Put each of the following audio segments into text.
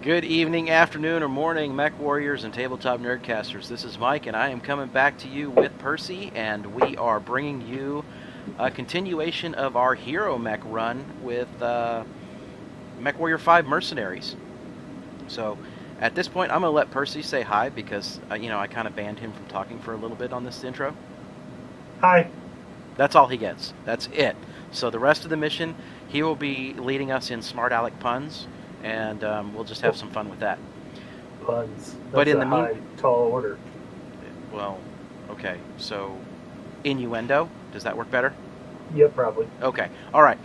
Good evening, afternoon, or morning, Mech Warriors and Tabletop Nerdcasters. This is Mike, and I am coming back to you with Percy, and we are bringing you a continuation of our Hero Mech run with Mechwarrior 5 Mercenaries. So, at this point, I'm going to let Percy say hi because, I kind of banned him from talking for a little bit on this intro. Hi. That's all he gets. That's it. So, the rest of the mission, he will be leading us in smart aleck puns, and we'll just have Oh, some fun with that. puns. But That's in a the mean, high, tall order. Well, okay. So, innuendo, does that work better? Yeah, probably. Okay. All right.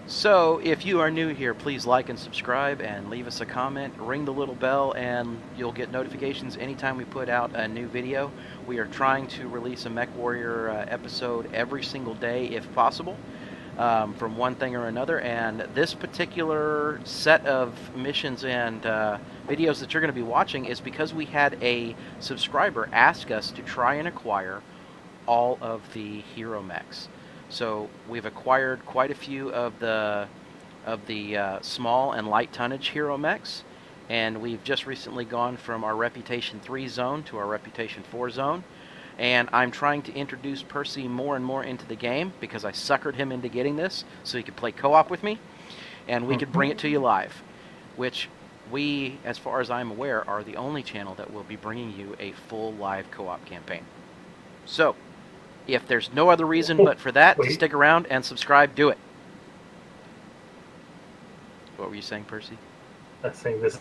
So, if you are new here, please like and subscribe and leave us a comment. Ring the little bell, and you'll get notifications anytime we put out a new video. We are trying to release a Mechwarrior episode every single day if possible. From one thing or another, and this particular set of missions and videos that you're going to be watching is because we had a subscriber ask us to try and acquire all of the Hero Mechs. So we've acquired quite a few of the small and light tonnage Hero Mechs, and we've just recently gone from our Reputation 3 zone to our Reputation 4 zone. And I'm trying to introduce Percy more and more into the game because I suckered him into getting this so he could play co-op with me, and we could bring it to you live, which we, as far as I'm aware, are the only channel that will be bringing you a full live co-op campaign. So, if there's no other reason but for that to Wait, stick around and subscribe, do it. What were you saying, Percy? that's saying this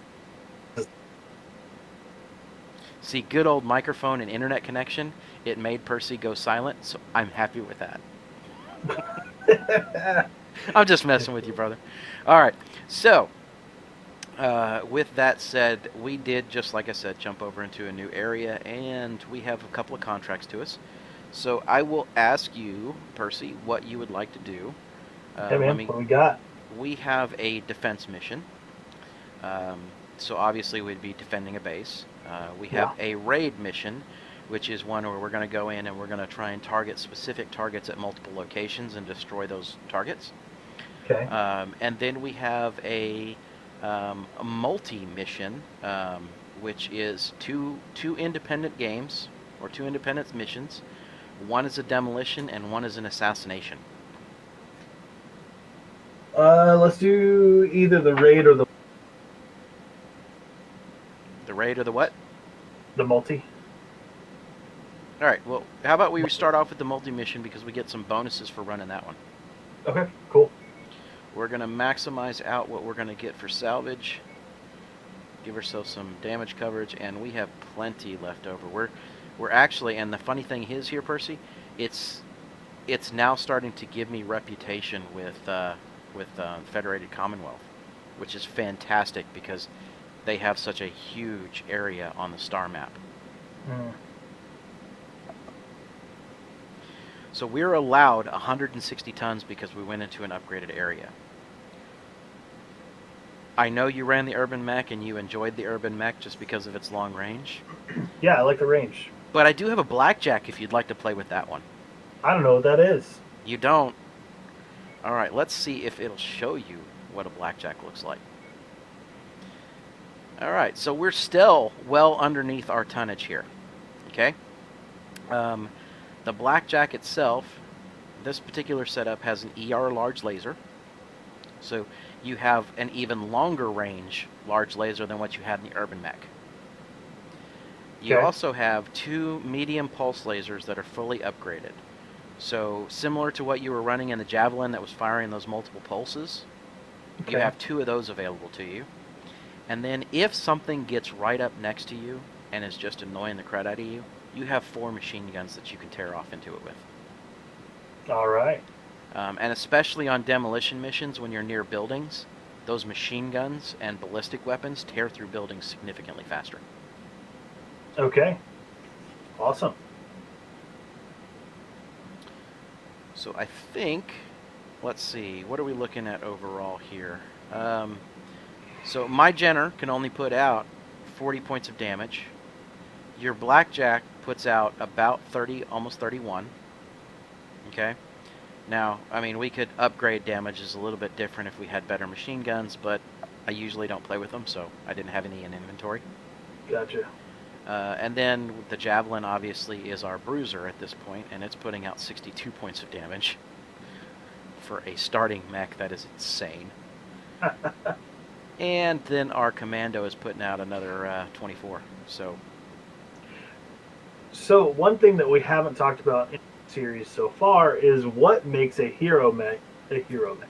is. See, good old microphone and internet connection, it made Percy go silent, so I'm happy with that. I'm just messing with you, brother. All right, so with that said, we did, just like I said, jump over into a new area, and we have a couple of contracts to us. So I will ask you, Percy, what you would like to do. Hey, Let man, me. what do we got? We have a defense mission. Um, so obviously we'd be defending a base. We have Yeah. a raid mission, which is one where we're going to go in and we're going to try and target specific targets at multiple locations and destroy those targets. Okay. And then we have a multi-mission, which is two independent games or two independent missions. One is a demolition and one is an assassination. Let's do either the raid or The raid or the what? the multi. All right. Well, how about we start off with the multi-mission because we get some bonuses for running that one. Okay, cool. We're going to maximize out what we're going to get for salvage. Give ourselves some damage coverage, and we have plenty left over. We're actually, and the funny thing is here, Percy, it's now starting to give me reputation with Federated Commonwealth, which is fantastic because they have such a huge area on the star map. Mm. So we're allowed 160 tons because we went into an upgraded area. I know you ran the Urban Mech and you enjoyed the Urban Mech just because of its long range. Yeah, I like the range. But I do have a Blackjack if you'd like to play with that one. I don't know what that is. You don't? Alright, let's see if it'll show you what a Blackjack looks like. Alright, so we're still well underneath our tonnage here. Okay? The Blackjack itself, this particular setup has an ER large laser. So you have an even longer range large laser than what you had in the Urban Mech. You Okay. also have two medium pulse lasers that are fully upgraded. So similar to what you were running in the Javelin that was firing those multiple pulses, you Okay. have two of those available to you. And then if something gets right up next to you and is just annoying the crud out of you, you have 4 machine guns that you can tear off into it with. All right. And especially on demolition missions when you're near buildings, those machine guns and ballistic weapons tear through buildings significantly faster. Okay. Awesome. So I think, let's see, what are we looking at overall here? So my Jenner can only put out 40 points of damage. Your Blackjack puts out about 30, almost 31. Okay? Now, I mean, we could upgrade damages a little bit different if we had better machine guns, but I usually don't play with them, so I didn't have any in inventory. Gotcha. And then the Javelin obviously is our bruiser at this point, and it's putting out 62 points of damage. For a starting mech, that is insane. And then our Commando is putting out another 24. So one thing that we haven't talked about in the series so far is what makes a Hero Mech a Hero Mech.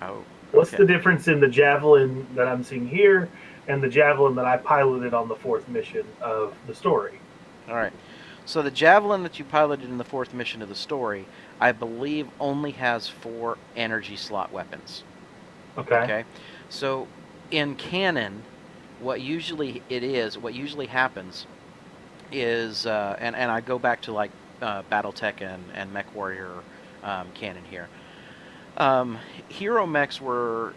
Oh. What's Okay. the difference in the Javelin that I'm seeing here and the Javelin that I piloted on the 4th mission of the story? All right. So the Javelin that you piloted in the 4th mission of the story, I believe only has 4 energy slot weapons. Okay. So in canon, what usually happens is, and I go back to like Battletech and Mechwarrior canon here. Hero Mechs were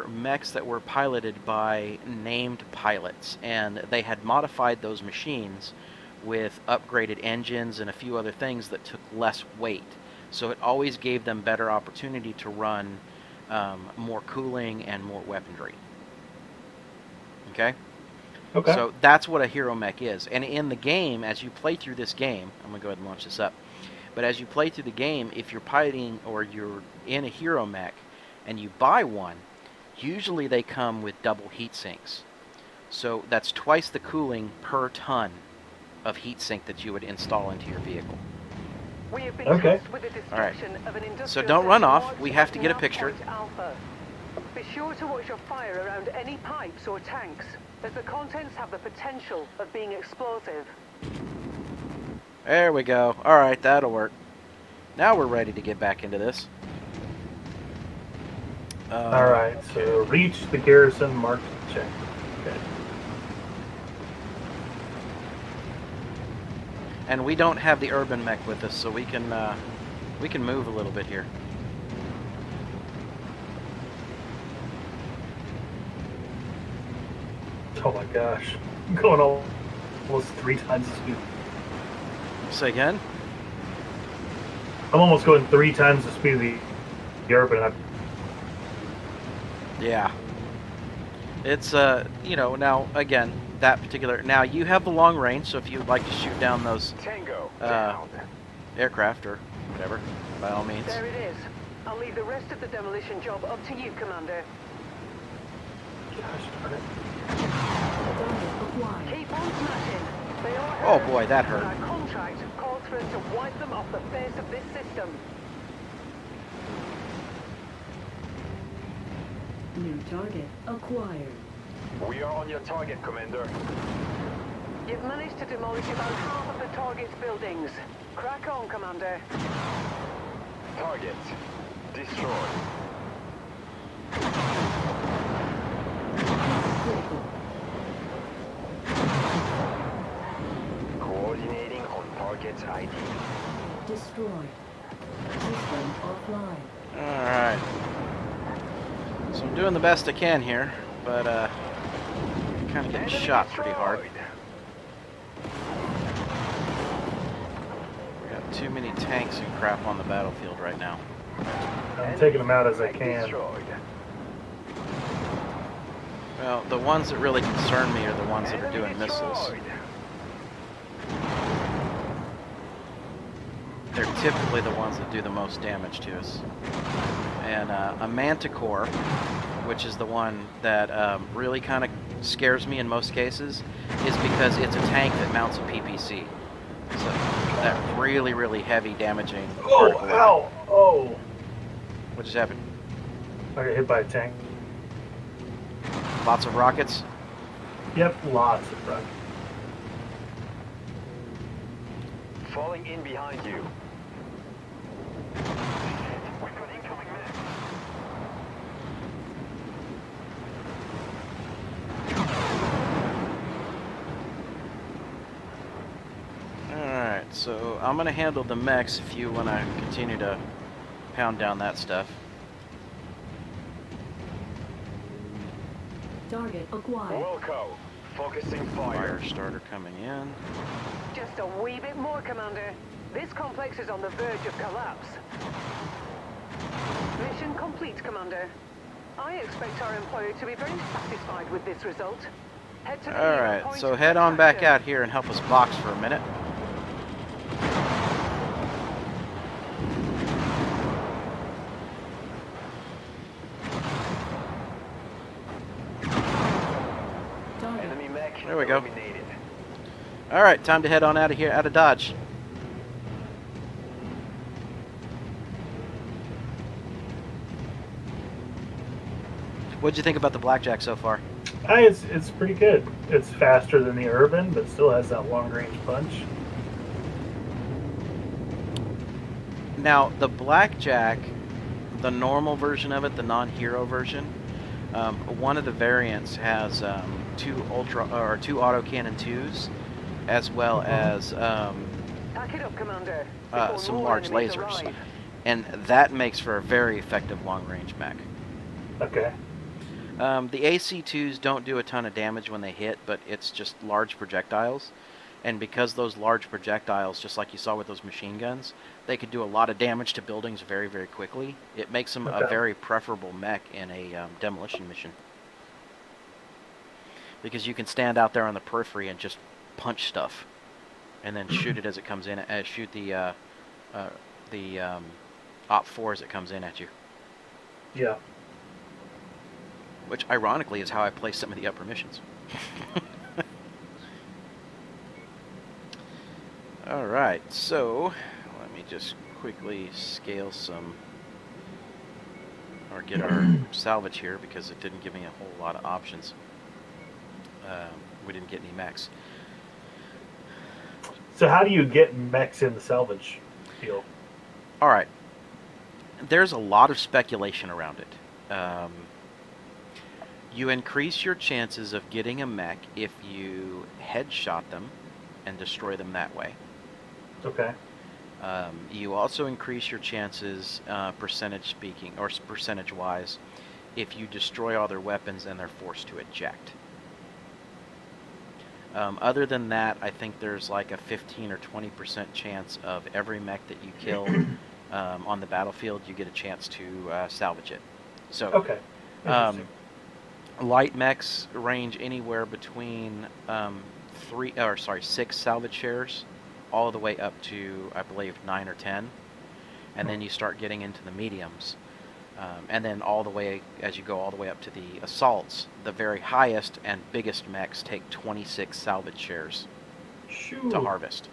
mechs that were piloted by named pilots, and they had modified those machines with upgraded engines and a few other things that took less weight. So it always gave them better opportunity to run more cooling and more weaponry. Okay? Okay. So that's what a Hero Mech is. And in the game, as you play through this game, I'm going to go ahead and launch this up. But as you play through the game, if you're piloting or you're in a Hero Mech and you buy one, usually they come with double heat sinks. So that's twice the cooling per ton of heat sink that you would install into your vehicle. We have been Okay. tasked with the All right. destruction of an industrial So don't run section off. marked We have to as get a Nav picture. Point Alpha. Be sure to watch your fire around any pipes or tanks, as the contents have the potential of being explosive. There we go. All right, that'll work. Now we're ready to get back into this. All right. So reach the garrison marked check. Okay. And we don't have the urban mech with us, so we can move a little bit here. Oh my gosh. I'm going almost 3 times the speed. Say again? I'm almost going 3 times the speed of the urban. Yeah. It's you know, now again, that particular, now you have the long range, so if you would like to shoot down those Tango, aircraft or whatever, by all means. There it is. I'll leave the rest of the demolition job up to you, Commander. Gosh darn it. Keep on smashing. They are Oh hurt, boy, that hurt. but our contract calls for us to wipe them off the face of this system. New target acquired. We are on your target, Commander. You've managed to demolish about half of the target's buildings. Crack on, Commander. Target destroyed. Critical. Coordinating on target ID. Destroyed. System offline. Alright. So I'm doing the best I can here, but kind of getting Enemy shot pretty hard. destroyed. We got too many tanks and crap on the battlefield right now. I'm taking them out as I Mech can. destroyed. Well, the ones that really concern me are the ones that are Enemy doing missiles. destroyed. They're typically the ones that do the most damage to us. And a Manticore, which is the one that really kind of scares me in most cases, is because it's a tank that mounts a PPC. So that really, really heavy damaging Oh, vertical weapon. ow! Oh! What just happened? I got hit by a tank. Lots of rockets? Yep, lots of rockets. Falling in behind you. We've got incoming mech. Alright, so I'm going to handle the mechs if you want to continue to pound down that stuff. Target acquired. Wilco, focusing fire. Fire starter coming in. Just a wee bit more, Commander. This complex is on the verge of collapse. Mission complete, Commander. I expect our employer to be very satisfied with this result. Head to the All Hero right, point so and head take on back action. out here and help us box for a minute. Target. Enemy mech There we go. eliminated. All right, time to head on out of here, out of Dodge. What'd you think about the Blackjack so far? It's pretty good. It's faster than the Urban, but still has that long range punch. Now, the Blackjack, the normal version of it, the non-hero version, one of the variants has two autocannon 2s, as well as Pack it up, Commander. before some more large enemies lasers, arrive. and that makes for a very effective long-range mech. Okay. The AC2s don't do a ton of damage when they hit, but it's just large projectiles. And because those large projectiles, just like you saw with those machine guns, they could do a lot of damage to buildings very, very quickly, it makes them a Okay. very preferable mech in a demolition mission. Because you can stand out there on the periphery and just punch stuff, and then shoot it as it comes in, shoot the Op 4 as it comes in at you. Yeah. Which, ironically, is how I play some of the upper missions. Alright, so let me just quickly scale some, or get our salvage here, because it didn't give me a whole lot of options. We didn't get any mechs. So how do you get mechs in the salvage deal? Alright, there's a lot of speculation around it. You increase your chances of getting a mech if you headshot them and destroy them that way. Okay. You also increase your chances, percentage-wise, if you destroy all their weapons and they're forced to eject. Other than that, I think there's like a 15 or 20% chance of every mech that you kill on the battlefield, you get a chance to salvage it. So, Okay. Interesting. light mechs range anywhere between 6 salvage shares, all the way up to, I believe, 9 or 10, and then you start getting into the mediums, and then all the way, as you go all the way up to the assaults, the very highest and biggest mechs take 26 salvage shares Shoo. to harvest.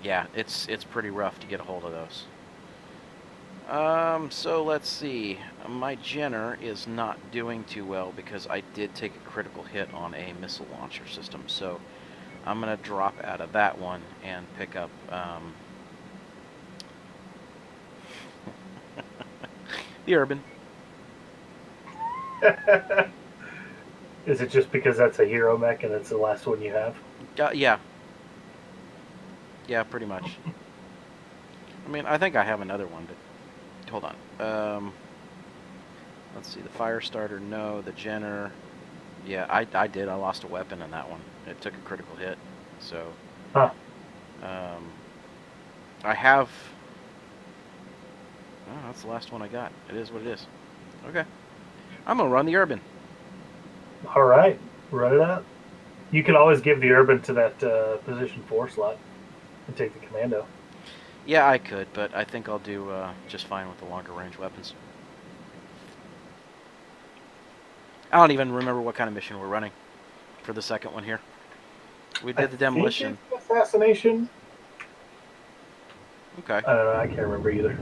Yeah, it's pretty rough to get a hold of those. So let's see. My Jenner is not doing too well because I did take a critical hit on a missile launcher system. So I'm going to drop out of that one and pick up the Urban. Is it just because that's a hero mech and it's the last one you have? Yeah. Yeah, pretty much. I mean, I think I have another one, but hold on. Let's see, the fire starter, no. The Jenner, yeah, I did. I lost a weapon in that one. It took a critical hit. So, Huh. I have. Oh, that's the last one I got. It is what it is. Okay, I'm gonna run the Urban. All right. Run it out. You can always give the Urban to that position 4 slot and take the commando. Yeah, I could, but I think I'll do just fine with the longer range weapons. I don't even remember what kind of mission we're running for the second one here. We did the demolition. Think it's assassination. Okay. I don't know. I can't remember either.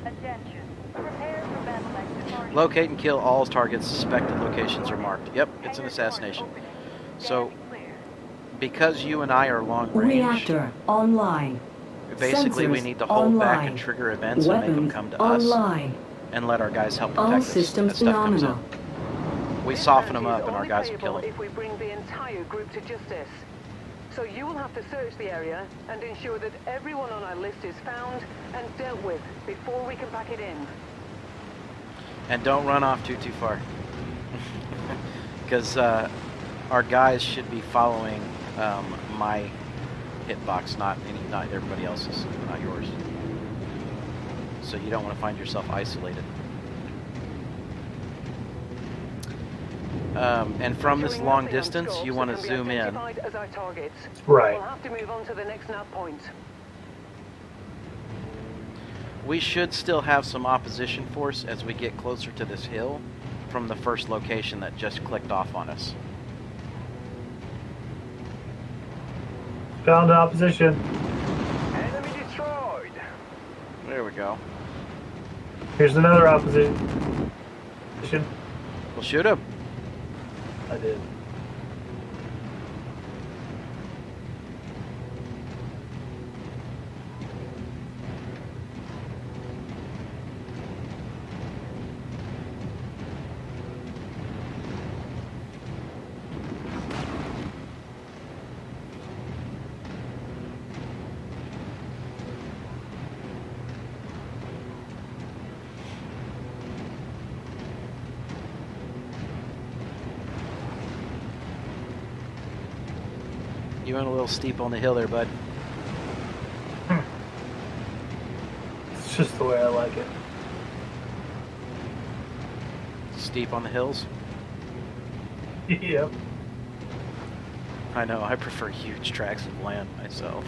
Attention. Prepare for Battlemech departure. Locate and kill all targets. Suspected locations are marked. Yep, it's an assassination. So, because you and I are long range, Reactor online. basically we Sensors need to hold back and online. trigger events and make them Weapons come to us, online. and let our guys help All protect us as systems stuff comes nominal. in. We This soften them match is up and our only guys will playable kill them. if we bring the entire group to justice. So you will have to search the area and ensure that everyone on our list is found and dealt with before we can pack it in. And don't run off too far. Because our guys should be following my hitbox, not everybody else's, not yours. So you don't want to find yourself isolated. And from this Showing long nothing on distance, scopes you that want to can be zoom in. identified as our targets. Right. We'll have to move on to the next nav point. We should still have some opposition force as we get closer to this hill from the first location that just clicked off on us. Found opposition. Enemy destroyed. There we go. Here's another opposition. We'll shoot him. I did. You went a little steep on the hill there, bud. It's just the way I like it. Steep on the hills. Yep. I know, I prefer huge tracts of land myself.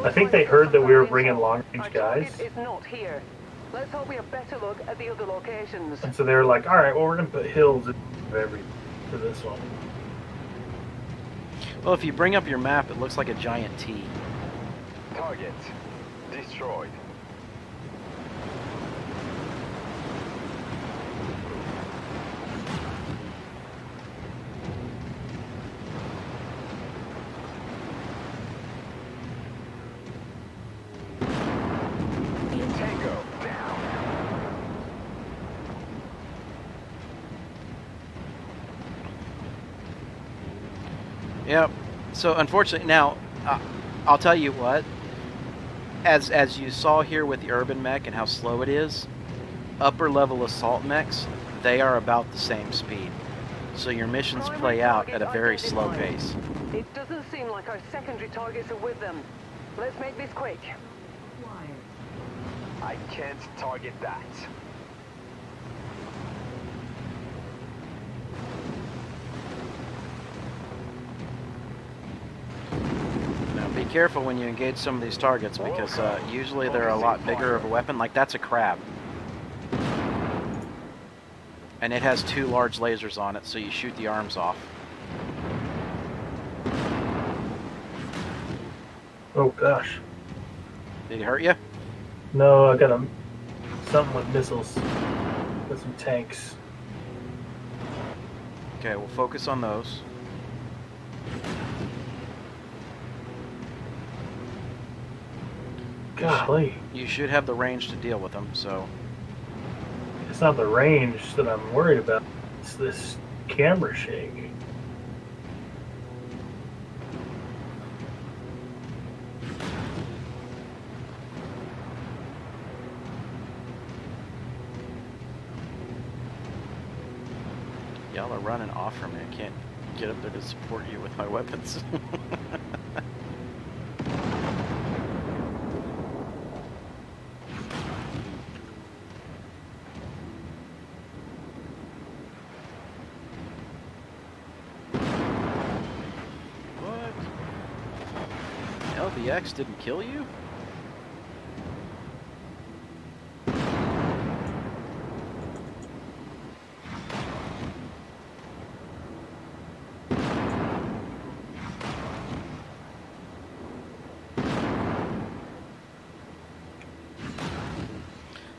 I think they heard that we were bringing long-range guys. Our target is not here. Let's hope we have better look at the other locations. And so they were like, all right, well, we're going to put hills in every for this one. Well, if you bring up your map, it looks like a giant T. Target destroyed. Tango down. Yep. So unfortunately, now I'll tell you what. As you saw here with the urban mech and how slow it is, upper level assault mechs, they are about the same speed. So your missions play out at a very slow pace. It doesn't seem like our secondary targets are with them. Let's make this quick. Acquired. I can't target that. Now be careful when you engage some of these targets because usually they're a lot bigger of a weapon. Like that's a crab. And it has 2 large lasers on it, so you shoot the arms off. Oh, gosh. Did he hurt you? No, I got something with missiles. Got some tanks. Okay, we'll focus on those. Golly. You should have the range to deal with them, so... It's not the range that I'm worried about. It's this camera shake. Y'all are running off from me. I can't get up there to support you with my weapons. What? LBX didn't kill you?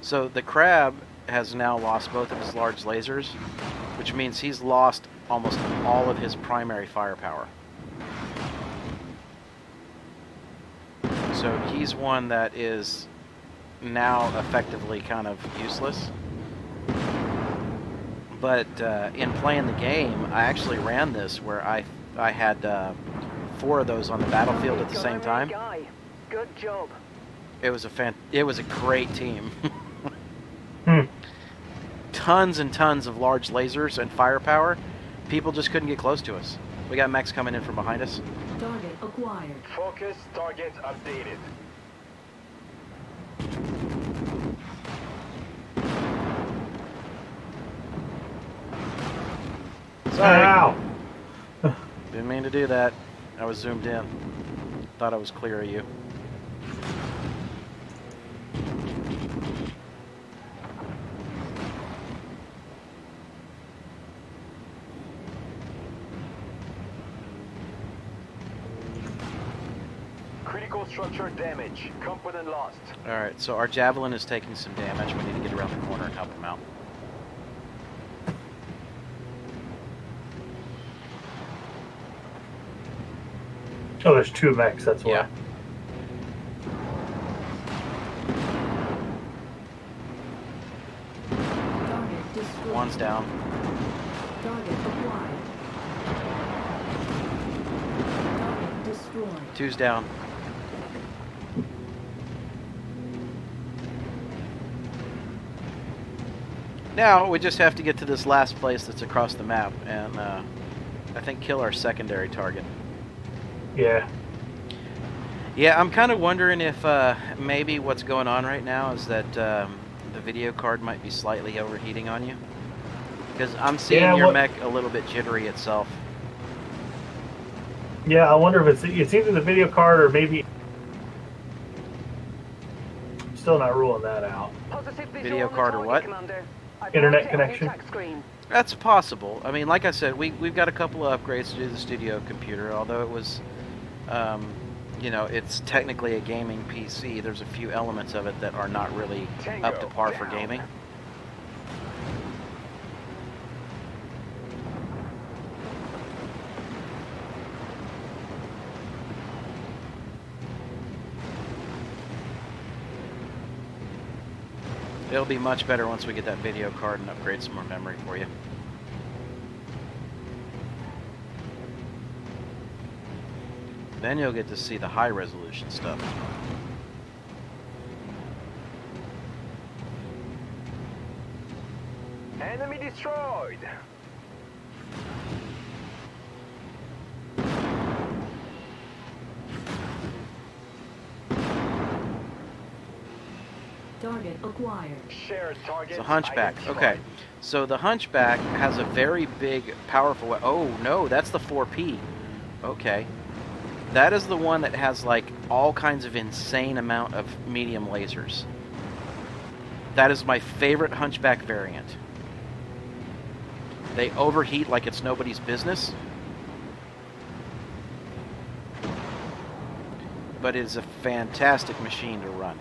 So the crab has now lost both of his large lasers, which means he's lost almost all of his primary firepower. So he's one that is now effectively kind of useless. But in playing the game, I actually ran this where I had 4 of those on the battlefield at the same time. Good job. It was a great team. Hmm. Tons and tons of large lasers and firepower. People just couldn't get close to us. We got mechs coming in from behind us. Target acquired. Focus target updated. Sorry. Ow! Didn't mean to do that. I was zoomed in. Thought I was clear of you. Critical structure damage. Component lost. Alright, so our Javelin is taking some damage. We need to get around the corner and help him out. Oh, there's 2 mechs, that's why. Yeah. Target destroyed. One's down. Target acquired. Target destroyed. Two's down. Now, we just have to get to this last place that's across the map and, I think kill our secondary target. Yeah. Yeah, I'm kind of wondering if maybe what's going on right now is that the video card might be slightly overheating on you. Because I'm seeing Yeah, your what- mech a little bit jittery itself. Yeah, I wonder if it's either the video card or maybe... I'm still not ruling that out. Positive visual Video on the card or target, what? Commander. I've Internet marked it on your connection? tac screen. That's possible. I mean, like I said, we've got a couple of upgrades to do the studio computer, although it was, you know, it's technically a gaming PC. There's a few elements of it that are not really up to par for gaming. It'll be much better once we get that video card and upgrade some more memory for you. Then you'll get to see the high resolution stuff. Enemy destroyed. Target acquired. Shared target. It's a hunchback. identified. Okay. So the hunchback has a very big, powerful... Oh, no, that's the 4P. Okay. That is the one that has, like, all kinds of insane amount of medium lasers. That is my favorite hunchback variant. They overheat like it's nobody's business. But it is a fantastic machine to run.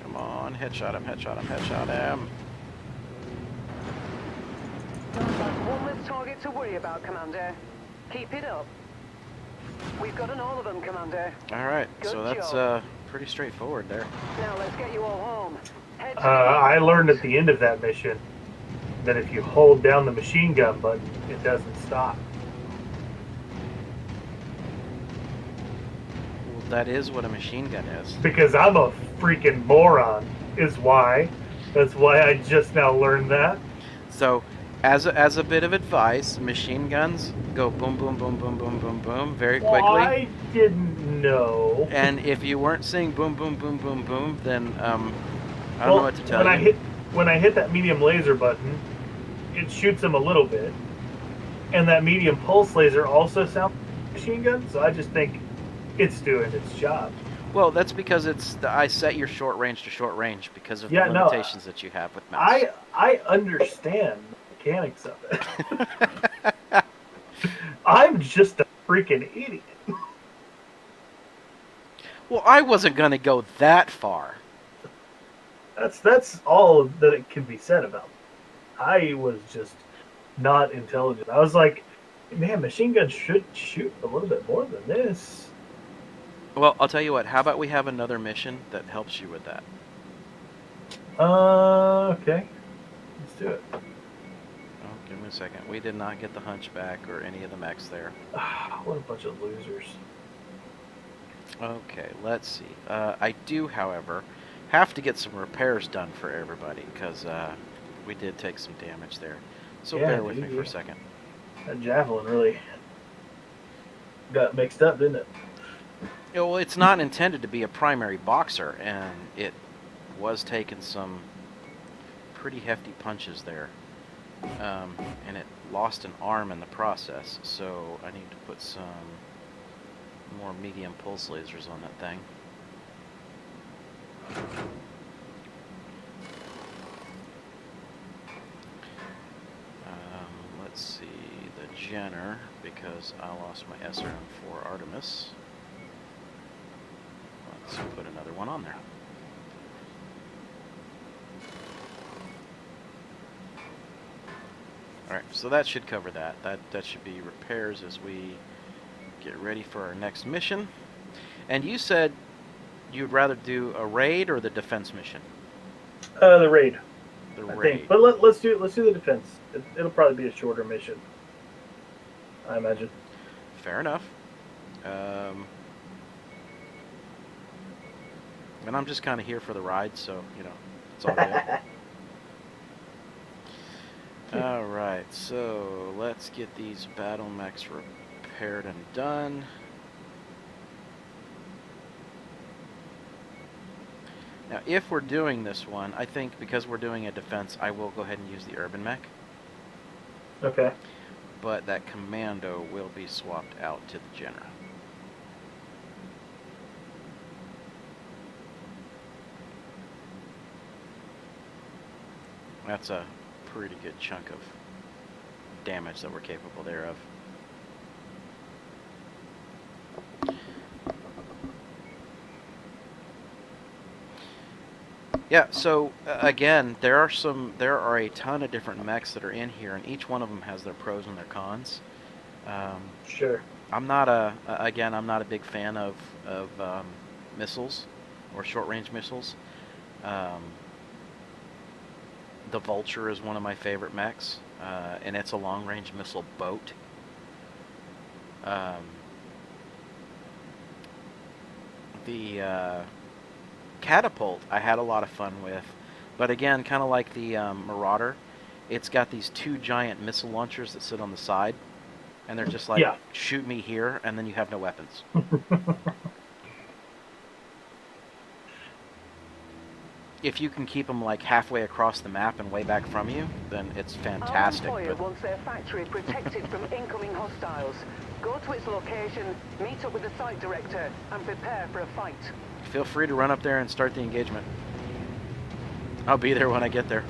Come on, headshot him, headshot him, headshot him. That's one less target to worry about, Commander. Keep it up. We've gotten all of them, Commander. Alright, so Good that's job. pretty straightforward there. Now let's get you all home. Head to the I learned at the end of that mission that if you hold down the machine gun button, it doesn't stop. Well, that is what a machine gun is. Because I'm a freaking moron, is why. That's why I just now learned that. So, as a bit of advice, machine guns go boom, boom, boom, boom, boom, boom, boom very quickly. Well, I didn't know. And if you weren't seeing boom, boom, boom, boom, boom, then I don't know what to tell you. When I hit that medium laser button, it shoots them a little bit, and that medium pulse laser also sounds like a machine gun. So I just think it's doing its job. Well, that's because I set your short range to short range because of the Yeah, no, limitations that you have with mouse. I understand the mechanics of it. I'm just a freaking idiot. Well, I wasn't gonna go that far. That's all that it can be said about it. I was just not intelligent. I was like, man, machine guns should shoot a little bit more than this. Well, I'll tell you what. How about we have another mission that helps you with that? Okay. Let's do it. Oh, give me a second. We did not get the hunchback or any of the mechs there. What a bunch of losers. Okay, let's see. I do, however, have to get some repairs done for everybody because we did take some damage there. So Yeah, bear with dude, me for a yeah. second. That javelin really got mixed up, didn't it? Yeah, well, it's not intended to be a primary boxer, and it was taking some pretty hefty punches there. And it lost an arm in the process, so I need to put some more medium pulse lasers on that thing. Let's see, the Jenner, because I lost my SRM for Artemis. Let's put another one on there. Alright, so that should cover that. That should be repairs as we get ready for our next mission. And you said you'd rather do a raid or the defense mission? The raid. The I raid. think. But let's do the defense. It'll probably be a shorter mission, I imagine. Fair enough. And I'm just kind of here for the ride, so, you know, it's all good. Alright, so let's get these Battlemechs repaired and done. Now, if we're doing this one, I think because we're doing a defense, I will go ahead and use the Urban Mech. Okay. But that Commando will be swapped out to the General. That's a pretty good chunk of damage that we're capable thereof. Yeah, so again, there are a ton of different mechs that are in here, and each one of them has their pros and their cons. Sure. I'm not a big fan of missiles or short-range missiles. The Vulture is one of my favorite mechs, and it's a long-range missile boat. The Catapult I had a lot of fun with, but again, kind of like the Marauder, it's got these two giant missile launchers that sit on the side, and they're just like, yeah, shoot me here, and then you have no weapons. If you can keep them like halfway across the map and way back from you, then it's fantastic. Our employer wants their factory protected from incoming hostiles. Go to its location, meet up with the site director, and prepare for a fight. Feel free to run up there and start the engagement. I'll be there when I get there.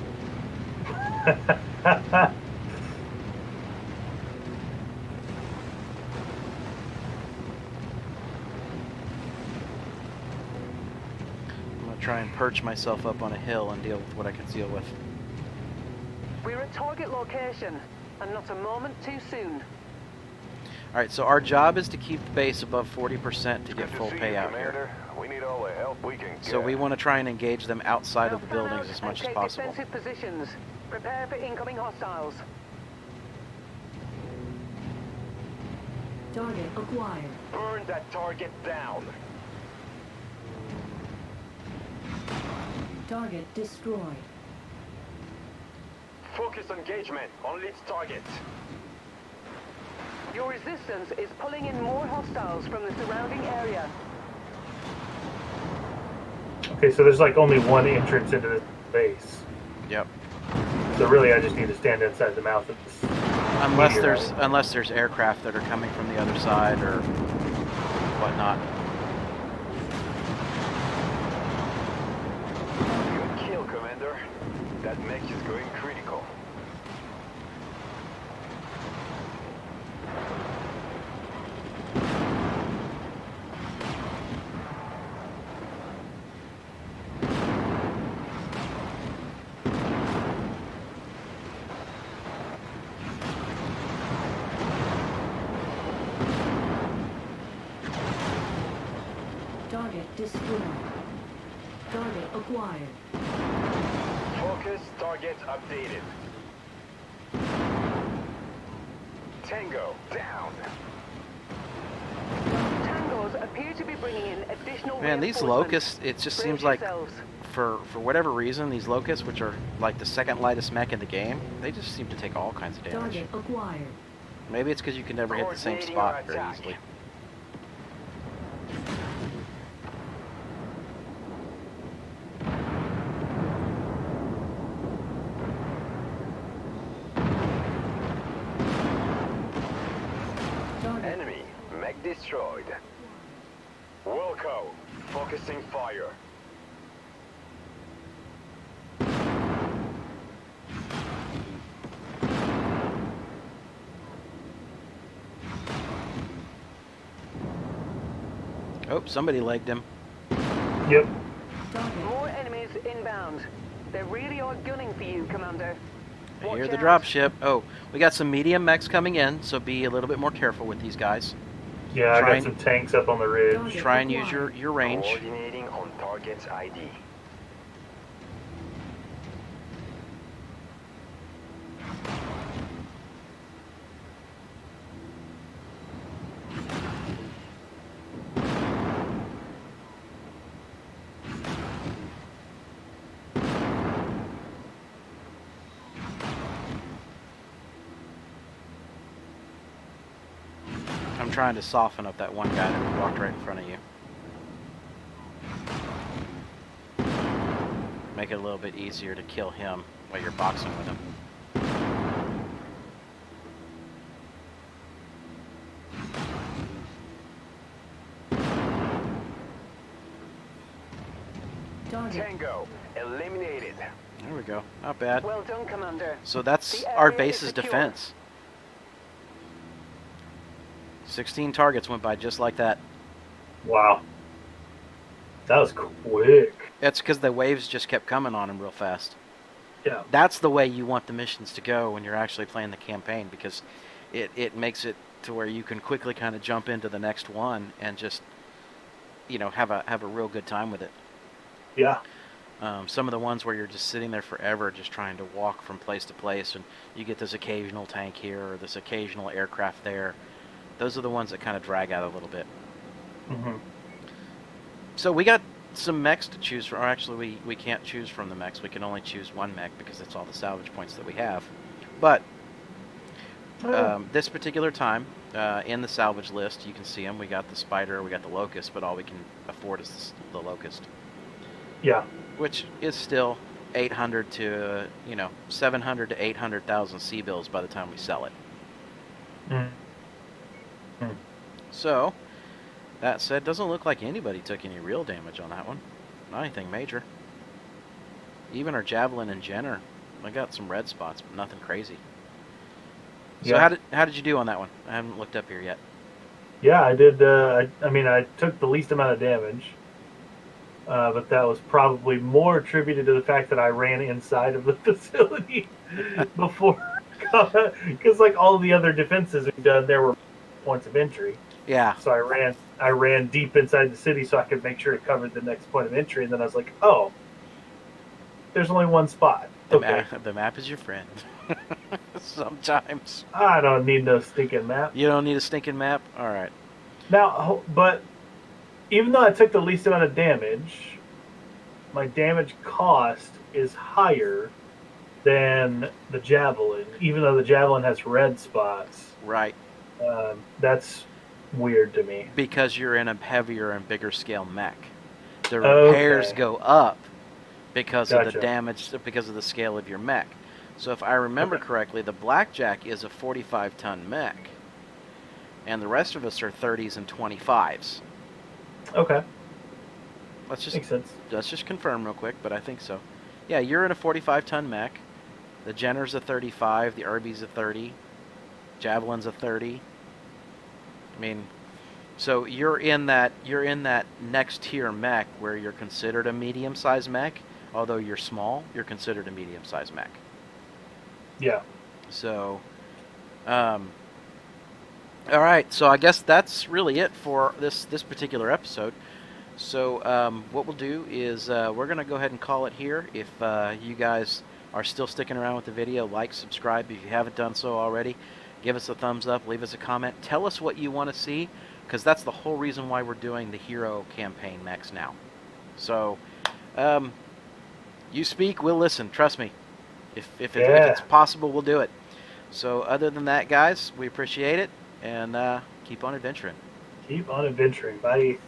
Try and perch myself up on a hill and deal with what I can deal with. We're at target location, and not a moment too soon. Alright, so our job is to keep the base above 40% to get full payout Commander. We need all the help we can get. So we want to try and engage them outside of the buildings as much as possible. Defensive positions. Prepare for incoming hostiles. Target acquired. Burn that target down. Target destroyed. Focus engagement on lead target. Your resistance is pulling in more hostiles from the surrounding area. Okay, so there's like only one entrance into this base. Yep. So really, I just need to stand inside the mouth of this. Unless there's aircraft that are coming from the other side or whatnot. Good kill, Commander. That mech is going critical. Target destroyed. Target acquired. Focus target updated. Tango down. Tangos appear to be bringing in additional Man, these reinforcements. locusts, it just Brace seems like yourselves. for whatever reason, these locusts, which are like the second lightest mech in the game, they just seem to take all kinds of damage. Target acquired. Maybe it's because you can never hit the same Coordinating our spot very attack. easily. Target. Enemy. Mech destroyed. Wilco. Focusing fire. Oh, somebody legged him. Yep. Target. More enemies inbound. They really are gunning for you, Commander. I Watch hear the out. dropship. Oh, we got some medium mechs coming in, so be a little bit more careful with these guys. Yeah, I Try got and- some tanks up on the ridge. Target. Try and use your range. Coordinating on target's ID. I'm trying to soften up that one guy that walked right in front of you. Make it a little bit easier to kill him while you're boxing with him. Target. Tango. Eliminated. There we go. Not bad. Well done, Commander. So that's The our area is base's secure. defense. 16 targets went by just like that. Wow. That was quick. It's because the waves just kept coming on him real fast. Yeah. That's the way you want the missions to go when you're actually playing the campaign, because it makes it to where you can quickly kind of jump into the next one and just, you know, have a real good time with it. Yeah. Some of the ones where you're just sitting there forever just trying to walk from place to place, and you get this occasional tank here or this occasional aircraft there, those are the ones that kind of drag out a little bit. hmm So we got some mechs to choose from. Or actually, we can't choose from the mechs. We can only choose one mech because it's all the salvage points that we have. But this particular time, in the salvage list, you can see them. We got the spider, we got the locust, but all we can afford is the locust, Yeah. which is still 800 to 700 to 800,000 C-bills by the time we sell it. Mm. So that said, doesn't look like anybody took any real damage on that one. Not anything major. Even our javelin and Jenner, I got some red spots, but nothing crazy. So Yeah. how did you do on that one? I haven't looked up here yet. Yeah, I did. I mean, I took the least amount of damage, but that was probably more attributed to the fact that I ran inside of the facility before, because like all the other defenses we've done, there were points of entry. Yeah. So I ran deep inside the city so I could make sure it covered the next point of entry, and then I was like, oh, there's only one spot. Okay, The map is your friend. Sometimes. I don't need no stinking map. You don't need a stinking map? Alright. Now, but even though I took the least amount of damage, my damage cost is higher than the javelin, even though the javelin has red spots. Right. That's weird to me. Because you're in a heavier and bigger scale mech. The repairs Okay. go up because of the Gotcha. damage, because of the scale of your mech. So if I remember Okay. correctly, the Blackjack is a 45-ton mech, and the rest of us are 30s and 25s. Okay, Let's makes sense. just confirm real quick, but I think so. Yeah, you're in a 45-ton mech. The Jenner's a 35, the Irby's a 30, Javelin's a 30. I mean, so you're in that next tier mech where you're considered a medium-sized mech. Although you're small, you're considered a medium-sized mech. Yeah. So, all right. So I guess that's really it for this particular episode. So what we'll do is we're gonna go ahead and call it here. If you guys are still sticking around with the video, like, subscribe if you haven't done so already. Give us a thumbs up. Leave us a comment. Tell us what you want to see, because that's the whole reason why we're doing the Hero campaign mechs now. So, you speak, we'll listen. Trust me. If it's possible, we'll do it. So other than that, guys, we appreciate it, and keep on adventuring. Keep on adventuring. Bye.